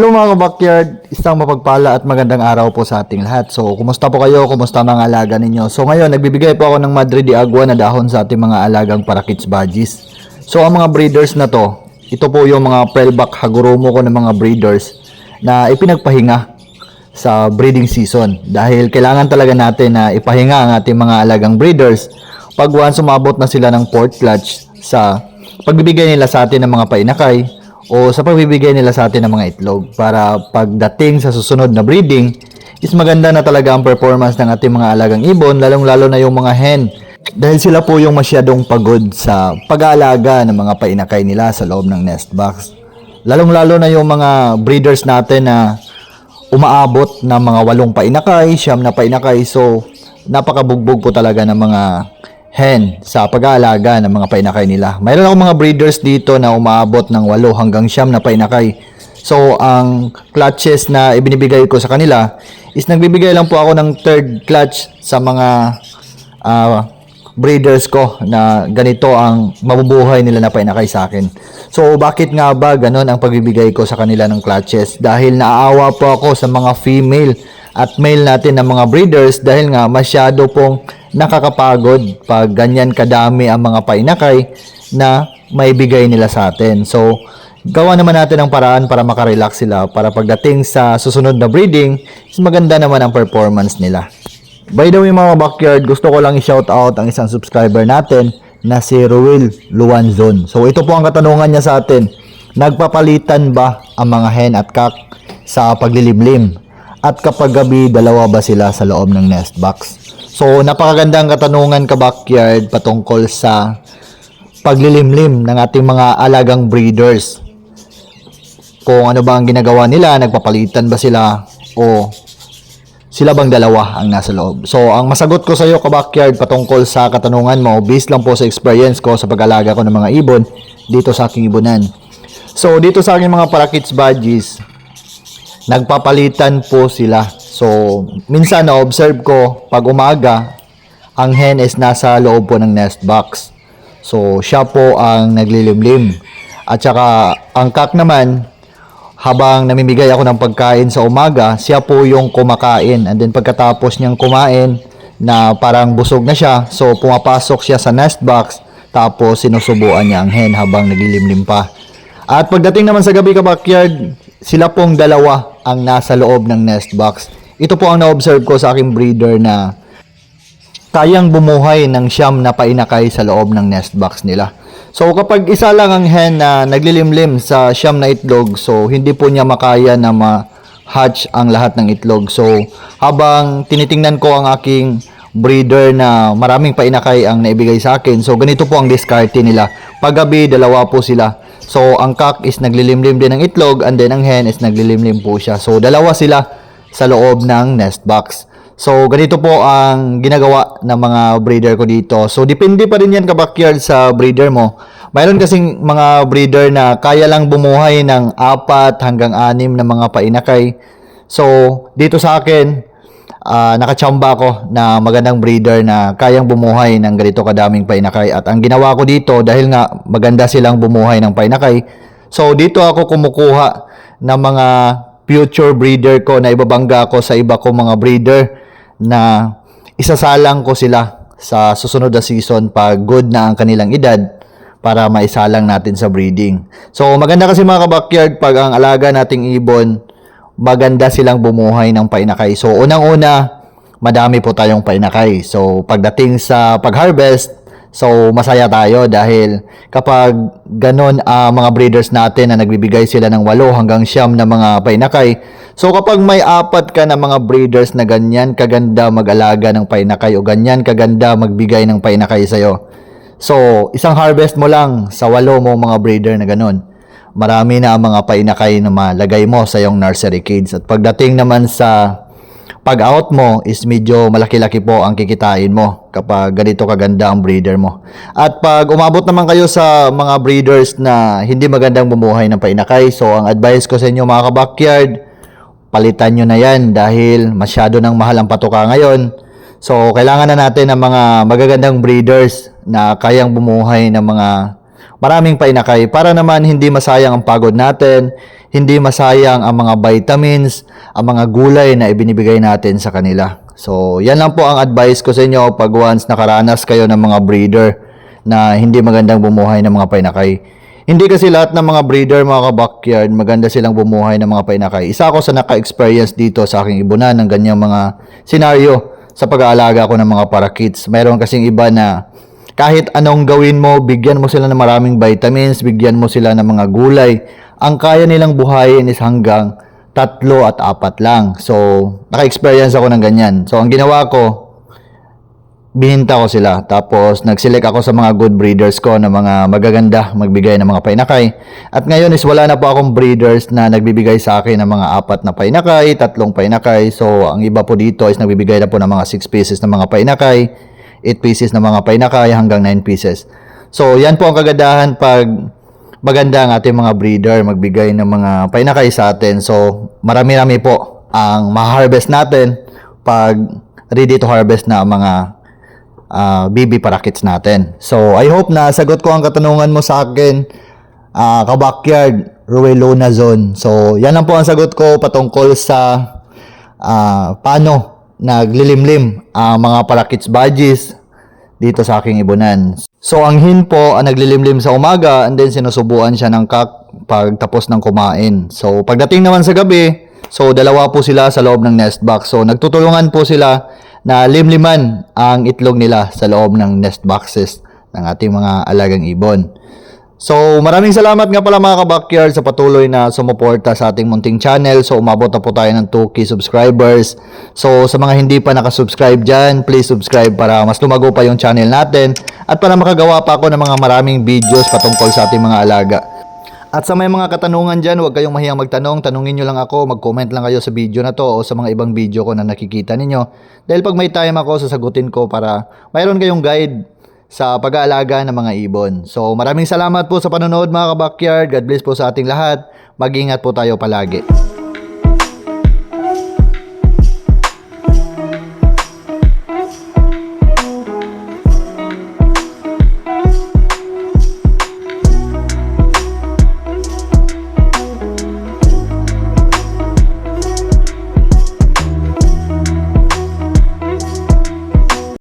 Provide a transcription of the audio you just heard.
Hello mga backyard, isang mapagpala at magandang araw po sa ating lahat. So, kumusta po kayo? Kumusta mga alaga ninyo? So, ngayon, nagbibigay po ako ng Madre de Agua na dahon sa ating mga alagang Parakits Budgies. So, ang mga breeders na to, ito po yung mga Pelback Hagurumo ko ng mga breeders na ipinagpahinga sa breeding season. Dahil kailangan talaga natin na ipahinga ang ating mga alagang breeders pag once sumabot na sila ng fourth clutch sa pagbibigay nila sa atin ng mga painakay o sa pagbibigay nila sa atin ng mga itlog para pagdating sa susunod na breeding is maganda na talaga ang performance ng ating mga alagang ibon, lalong-lalo na yung mga hen dahil sila po yung masyadong pagod sa pag-aalaga ng mga painakay nila sa loob ng nest box. Lalong-lalo na yung mga breeders natin na umaabot ng mga 8 painakay, 9 na painakay, so napakabugbog po talaga ng mga hen sa pag-aalaga ng mga painakay nila. Mayroon akong mga breeders dito na umaabot ng 8 hanggang 9 na painakay. So, ang clutches na ibinibigay ko sa kanila is nagbibigay lang po ako ng third clutch sa mga breeders ko na ganito ang mabubuhay nila na painakay sa akin. So, bakit nga ba ganun ang pagbibigay ko sa kanila ng clutches? Dahil naaawa po ako sa mga female at male natin ng mga breeders dahil nga masyado pong nakakapagod pag ganyan kadami ang mga painakay na maibigay nila sa atin. So, gawa naman natin ang paraan para makarelax sila para pagdating sa susunod na breeding, is maganda naman ang performance nila. By the way mga backyard, gusto ko lang i-shout out ang isang subscriber natin na si Ruel Luanzon. So, ito po ang katanungan niya sa atin. Nagpapalitan ba ang mga hen at cock sa paglilimlim? At kapag gabi, dalawa ba sila sa loob ng nest box? So, napakagandang katanungan ka backyard patungkol sa paglilimlim ng ating mga alagang breeders. Kung ano ba ang ginagawa nila, nagpapalitan ba sila o sila bang dalawa ang nasa loob? So, ang masagot ko sa iyo ka backyard patungkol sa katanungan mo, based lang po sa experience ko sa pag-alaga ko ng mga ibon dito sa aking ibonan. So, dito sa aking mga Parakits Budgies, nagpapalitan po sila. So, minsan na-observe ko pag umaga, ang hen is nasa loob po ng nest box. So, siya po ang naglilimlim. At saka, ang cock naman, habang namimigay ako ng pagkain sa umaga, siya po yung kumakain. And then pagkatapos niyang kumain, na parang busog na siya, so pumapasok siya sa nest box, tapos sinusubuan niya ang hen habang naglilimlim pa. At pagdating naman sa gabi ka backyard, sila pong dalawa ang nasa loob ng nest box. Ito po ang na-observe ko sa aking breeder na kayang bumuhay ng 9 na painakay sa loob ng nest box nila. So kapag isa lang ang hen na naglilimlim sa 9 na itlog, so hindi po niya makaya na ma-hatch ang lahat ng itlog. So habang tinitingnan ko ang aking breeder na maraming painakay ang naibigay sa akin, so ganito po ang diskarte nila. Paggabi, dalawa po sila. So, ang cock is naglilimlim din ng itlog and then ang hen is naglilimlim po siya. So, dalawa sila sa loob ng nest box. So, ganito po ang ginagawa ng mga breeder ko dito. So, depende pa rin yan ka-backyard sa breeder mo. Mayroon kasing mga breeder na kaya lang bumuhay ng 4 hanggang 6 na mga painakay. So, dito sa akin, nakachamba ko na magandang breeder na kayang bumuhay ng ganito kadaming painakay. At ang ginawa ko dito, dahil nga maganda silang bumuhay ng painakay, so dito ako kumukuha ng mga future breeder ko na ibabangga ko sa iba kong mga breeder na isasalang ko sila sa susunod na season pag good na ang kanilang edad para maisalang natin sa breeding. So maganda kasi mga ka-backyard pag ang alaga nating ibon, maganda silang bumuhay ng painakay. So, unang-una, madami po tayong painakay. So, pagdating sa pag-harvest, so, masaya tayo dahil kapag ganon mga breeders natin na nagbibigay sila ng 8 hanggang 9 na mga painakay, so, kapag may 4 ka na mga breeders na ganyan kaganda mag-alaga ng painakay o ganyan kaganda magbigay ng painakay sa'yo, so, isang harvest mo lang sa 8 mo mga breeder na ganon, marami na ang mga painakay na malagay mo sa iyong nursery cage. At pagdating naman sa pag-out mo is medyo malaki-laki po ang kikitain mo kapag ganito kaganda ang breeder mo. At pag umabot naman kayo sa mga breeders na hindi magandang bumuhay ng painakay, so ang advice ko sa inyo mga ka-backyard, palitan nyo na yan dahil masyado nang mahal ang patuka ngayon. So kailangan na natin ng mga magagandang breeders na kayang bumuhay ng mga maraming painakay para naman hindi masayang ang pagod natin, hindi masayang ang mga vitamins, ang mga gulay na ibinibigay natin sa kanila. So, yan lang po ang advice ko sa inyo pag once nakaranas kayo ng mga breeder na hindi magandang bumuhay ng mga painakay. Hindi kasi lahat ng mga breeder, mga ka-backyard, maganda silang bumuhay ng mga painakay. Isa ako sa naka-experience dito sa aking ibunan ng ganyang mga senaryo sa pag-aalaga ko ng mga parakeets. Mayroon kasing iba na kahit anong gawin mo, bigyan mo sila ng maraming vitamins, bigyan mo sila ng mga gulay, ang kaya nilang buhayin is hanggang 3 at 4 lang. So, naka-experience ako ng ganyan. So, ang ginawa ko, bihinta ko sila. Tapos, nag-select ako sa mga good breeders ko na mga magaganda magbigay ng mga painakay. At ngayon is wala na po akong breeders na nagbibigay sa akin ng mga 4 na painakay, 3 painakay. So, ang iba po dito is nagbibigay na po ng mga 6 pieces na mga painakay, 8 pieces na mga painakay, hanggang 9 pieces. So, yan po ang kagandahan pag maganda ang ating mga breeder magbigay ng mga painakay sa atin. So, marami-rami po ang ma-harvest natin pag ready to harvest na ang mga baby parakeets natin. So, I hope na sagot ko ang katanungan mo sa akin, ka-backyard, Ruel Luna Zone. So, yan lang po ang sagot ko patungkol sa paano naglilimlim ang mga parakeets budgies dito sa aking ibunan. So, ang hen po ang naglilimlim sa umaga and then sinusubuan siya ng cock pag tapos ng kumain. So, pagdating naman sa gabi, so dalawa po sila sa loob ng nest box. So, nagtutulungan po sila na limliman ang itlog nila sa loob ng nest boxes ng ating mga alagang ibon. So, maraming salamat nga pala mga ka-backyard sa patuloy na sumuporta sa ating munting channel. So, umabot na po tayo ng 2K subscribers. So, sa mga hindi pa nakasubscribe dyan, please subscribe para mas lumago pa yung channel natin at para makagawa pa ako ng mga maraming videos patungkol sa ating mga alaga. At sa may mga katanungan dyan, huwag kayong mahiyang magtanong. Tanungin nyo lang ako, mag-comment lang kayo sa video na to o sa mga ibang video ko na nakikita ninyo. Dahil pag may time ako, sasagutin ko para mayroon kayong guide sa pag-aalaga ng mga ibon. So, maraming salamat po sa panonood mga ka-backyard. God bless po sa ating lahat. Mag-ingat po tayo palagi.